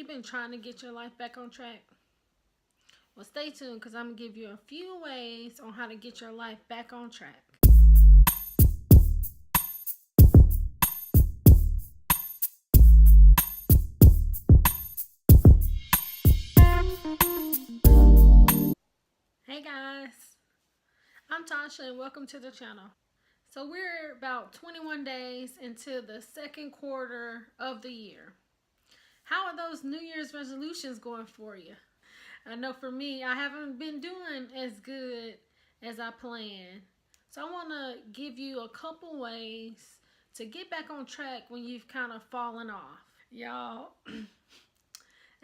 you been trying to get your life back on track? Well, stay tuned because I'm going to give you a few ways on how to get your life back on track. Hey guys, I'm Tasha and welcome to the channel. So we're about 21 days into the second quarter of the year. How are those New Year's resolutions going for you? I know for me, I haven't been doing as good as I planned. So I want to give you a couple ways to get back on track when you've kind of fallen off. Y'all,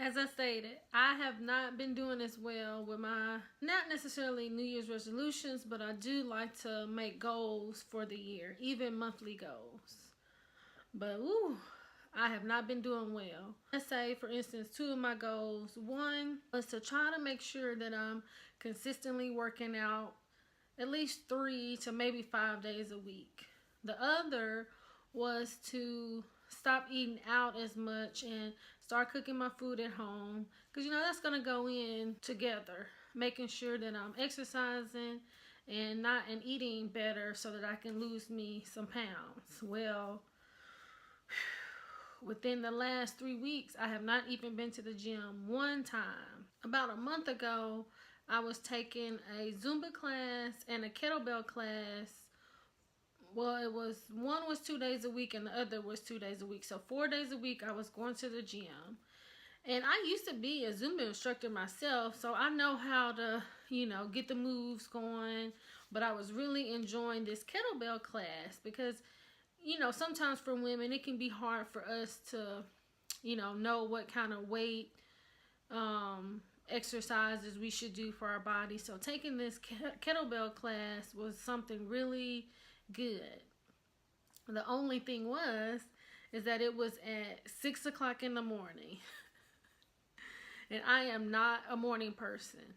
as I stated, I have not been doing as well with my, not necessarily New Year's resolutions, but I do like to make goals for the year, even monthly goals. But I have not been doing well. Let's say, for instance, two of my goals. One was to try to make sure that I'm consistently working out at least 3 to maybe 5 days a week. The other was to stop eating out as much and start cooking my food at home, because that's going to go in together, making sure that I'm exercising and eating better so that I can lose me some pounds. Well, within the last 3 weeks, I have not even been to the gym one time. About a month ago, I was taking a Zumba class and a kettlebell class. Well, one was 2 days a week and the other was 2 days a week. So 4 days a week I was going to the gym. And I used to be a Zumba instructor myself, so I know how to, get the moves going. But I was really enjoying this kettlebell class because, sometimes for women it can be hard for us to, know what kind of weight exercises we should do for our body. So taking this kettlebell class was something really good. The only thing is that it was at 6 o'clock in the morning. And I am not a morning person.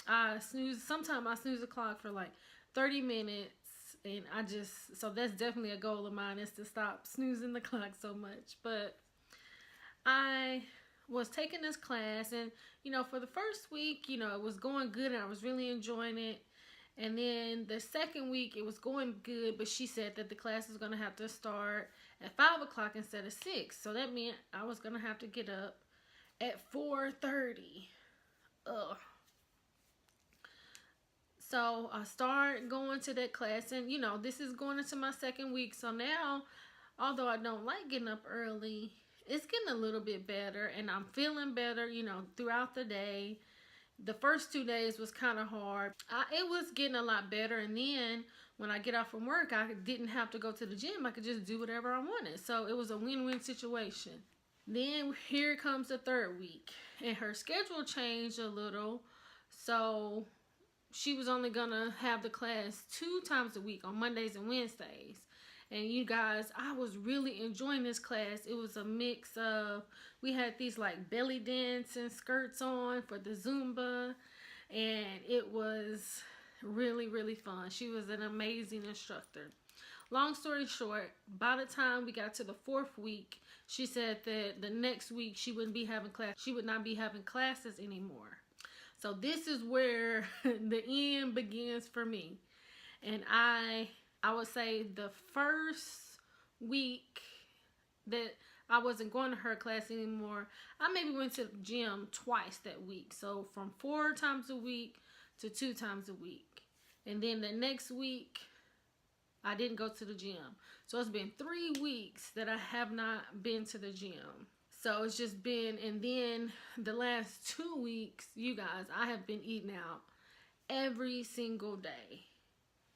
Sometimes I snooze the clock for like 30 minutes. And so that's definitely a goal of mine, is to stop snoozing the clock so much. But I was taking this class, and for the first week, it was going good and I was really enjoying it. And then the second week it was going good, but she said that the class is going to have to start at 5 o'clock instead of 6. So that meant I was going to have to get up at 4:30. Ugh. So I started going to that class, and this is going into my second week. So now, although I don't like getting up early, it's getting a little bit better and I'm feeling better, throughout the day. The first 2 days was kind of hard. It was getting a lot better, and then when I get off from work, I didn't have to go to the gym. I could just do whatever I wanted. So it was a win-win situation. Then here comes the third week, and her schedule changed a little. So she was only gonna have the class 2 times a week, on Mondays and Wednesdays. And you guys, I was really enjoying this class. It was a mix of, we had these like belly dancing skirts on for the Zumba, and it was really, really fun. She was an amazing instructor. Long story short, by the time we got to the 4th week, she said that the next week she would not be having classes anymore. So this is where the end begins for me. And I would say the first week that I wasn't going to her class anymore, I maybe went to the gym twice that week. So from 4 times a week to 2 times a week. And then the next week, I didn't go to the gym. So it's been 3 weeks that I have not been to the gym. So it's just been, and then the last 2 weeks, you guys, I have been eating out every single day.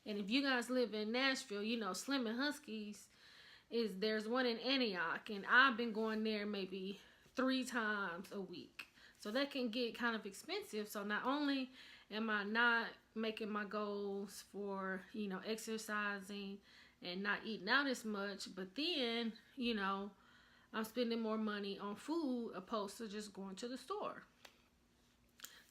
And if you guys live in Nashville, Slim and Husky's, there's one in Antioch, and I've been going there maybe 3 times a week. So that can get kind of expensive. So not only am I not making my goals for, exercising and not eating out as much, but then, I'm spending more money on food opposed to just going to the store.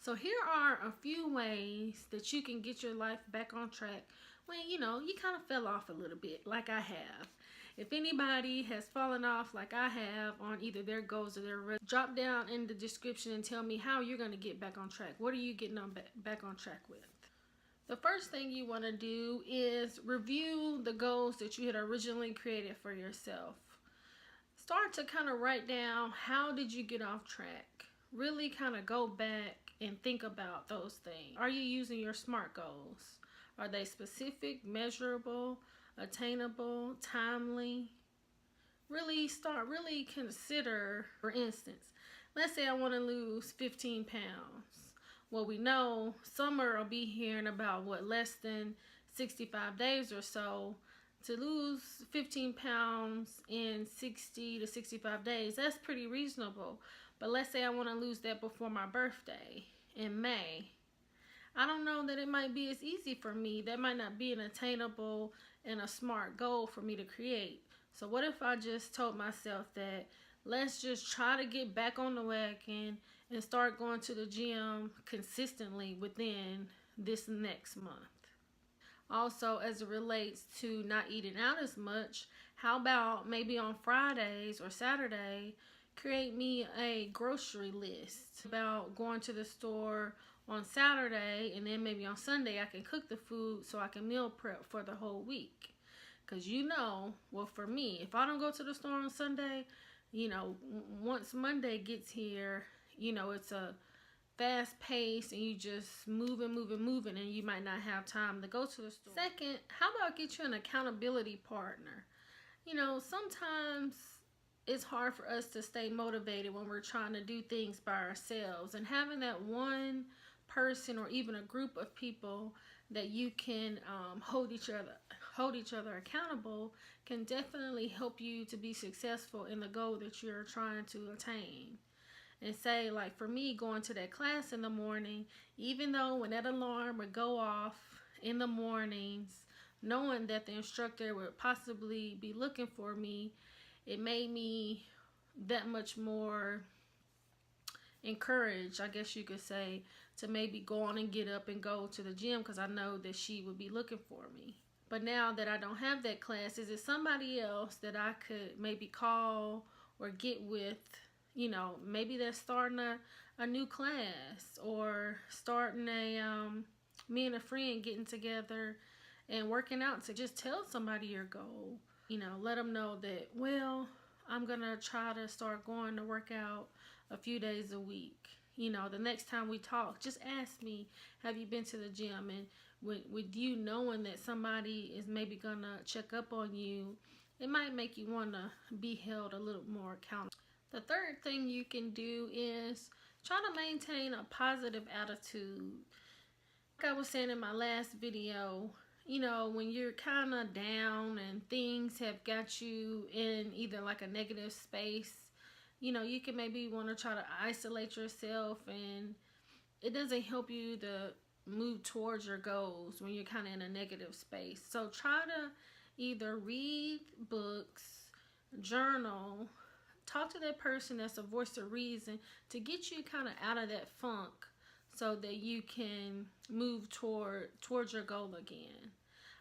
So here are a few ways that you can get your life back on track when, you kind of fell off a little bit, like I have. If anybody has fallen off like I have on either their goals or their drop down in the description and tell me how you're going to get back on track. What are you getting on back on track with? The first thing you want to do is review the goals that you had originally created for yourself. Start to kind of write down, how did you get off track? Really kind of go back and think about those things. Are you using your SMART goals? Are they specific, measurable, attainable, timely? Really consider, for instance, let's say I want to lose 15 pounds. Well, we know summer will be here in about less than 65 days or so. To lose 15 pounds in 60 to 65 days, that's pretty reasonable. But let's say I want to lose that before my birthday in May. I don't know that it might be as easy for me. That might not be an attainable and a SMART goal for me to create. So what if I just told myself that let's just try to get back on the wagon and start going to the gym consistently within this next month? Also, as it relates to not eating out as much, how about maybe on Fridays or Saturday, create me a grocery list about going to the store on Saturday, and then maybe on Sunday I can cook the food so I can meal prep for the whole week. Because well, for me, if I don't go to the store on Sunday, once Monday gets here, it's a fast pace and you just moving, and you might not have time to go to the store. Second, how about get you an accountability partner? Sometimes it's hard for us to stay motivated when we're trying to do things by ourselves, and having that one person or even a group of people that you can hold each other accountable can definitely help you to be successful in the goal that you're trying to attain. And say, like for me, going to that class in the morning, even though when that alarm would go off in the mornings, knowing that the instructor would possibly be looking for me, it made me that much more encouraged, I guess you could say, to maybe go on and get up and go to the gym, because I know that she would be looking for me. But now that I don't have that class, is it somebody else that I could maybe call or get with? Maybe they're starting a new class, or starting me and a friend getting together and working out. To just tell somebody your goal. Let them know that, well, I'm going to try to start going to work out a few days a week. The next time we talk, just ask me, have you been to the gym? And with you knowing that somebody is maybe going to check up on you, it might make you want to be held a little more accountable. The third thing you can do is try to maintain a positive attitude. Like I was saying in my last video, when you're kind of down and things have got you in either like a negative space, you can maybe want to try to isolate yourself, and it doesn't help you to move towards your goals when you're kind of in a negative space. So try to either read books, journal, talk to that person that's a voice of reason to get you kind of out of that funk so that you can move towards your goal again.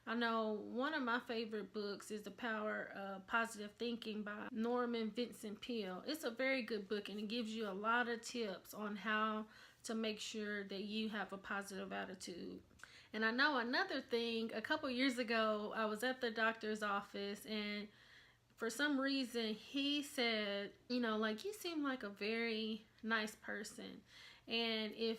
I know one of my favorite books is The Power of Positive Thinking by Norman Vincent Peale. It's a very good book, and it gives you a lot of tips on how to make sure that you have a positive attitude. And I know another thing, a couple years ago, I was at the doctor's office, and for some reason, he said, like, you seem like a very nice person. And if,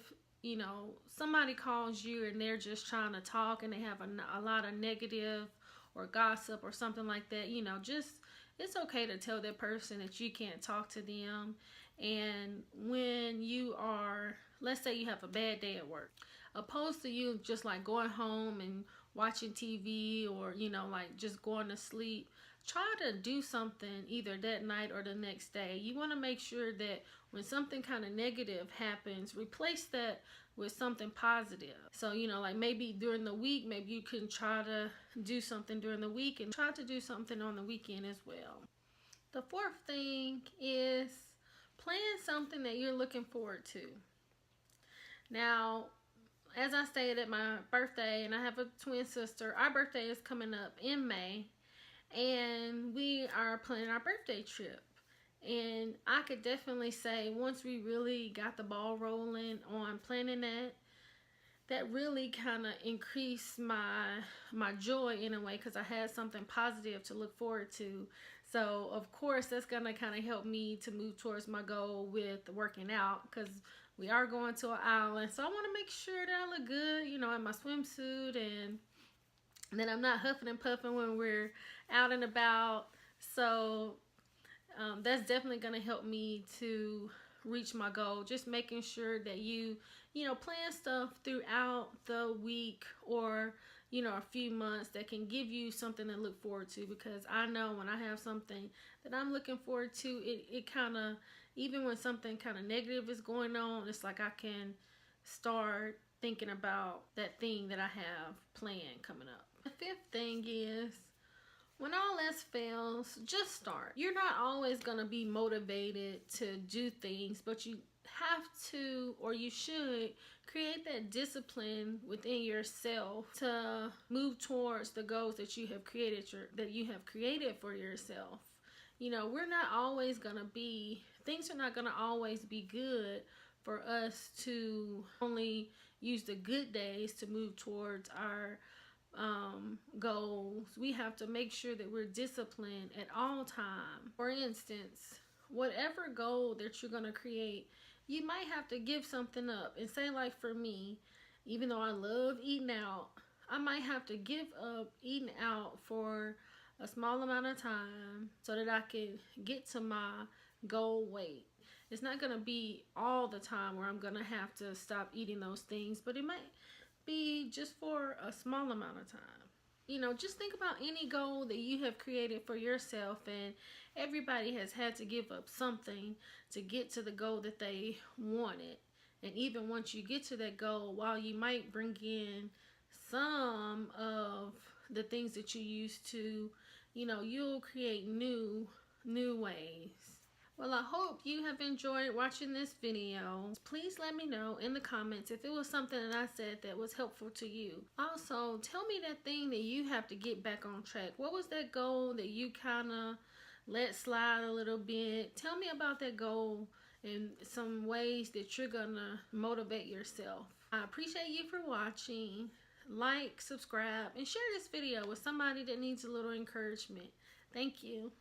somebody calls you and they're just trying to talk and they have a lot of negative or gossip or something like that, it's okay to tell that person that you can't talk to them. And when you are, let's say you have a bad day at work, opposed to you just like going home and watching TV or, like just going to sleep, try to do something either that night or the next day. You want to make sure that when something kind of negative happens, replace that with something positive. So, like maybe during the week, maybe you can try to do something during the week and try to do something on the weekend as well. The fourth thing is plan something that you're looking forward to. Now, as I stated, my birthday, and I have a twin sister, our birthday is coming up in May. and we are planning our birthday trip. And I could definitely say once we really got the ball rolling on planning that, that really kind of increased my joy in a way, because I had something positive to look forward to. So of course that's gonna kind of help me to move towards my goal with working out, because we are going to an island, so I want to make sure that I look good, you know, in my swimsuit, and then I'm not huffing and puffing when we're out and about. So that's definitely going to help me to reach my goal. Just making sure that you know, plan stuff throughout the week, or, you know, a few months that can give you something to look forward to. Because I know when I have something that I'm looking forward to, it kind of, even when something kind of negative is going on, it's like I can start thinking about that thing that I have planned coming up. The fifth thing is, when all else fails, just start. You're not always going to be motivated to do things, but you have to, or you should, create that discipline within yourself to move towards the goals that you have created for yourself. You know, we're not always going to be, things are not going to always be good for us to only use the good days to move towards our goals. We have to make sure that we're disciplined at all times. For instance, whatever goal that you're going to create, you might have to give something up. And say, like for me, even though I love eating out, I might have to give up eating out for a small amount of time so that I can get to my goal weight. It's not going to be all the time where I'm going to have to stop eating those things, but it might be just for a small amount of time. You know, just think about any goal that you have created for yourself, and everybody has had to give up something to get to the goal that they wanted. And even once you get to that goal, while you might bring in some of the things that you used to, you know, you'll create new ways. Well, I hope you have enjoyed watching this video. Please let me know in the comments if it was something that I said that was helpful to you. Also, tell me that thing that you have to get back on track. What was that goal that you kind of let slide a little bit? Tell me about that goal and some ways that you're gonna motivate yourself. I appreciate you for watching. Like, subscribe, and share this video with somebody that needs a little encouragement. Thank you.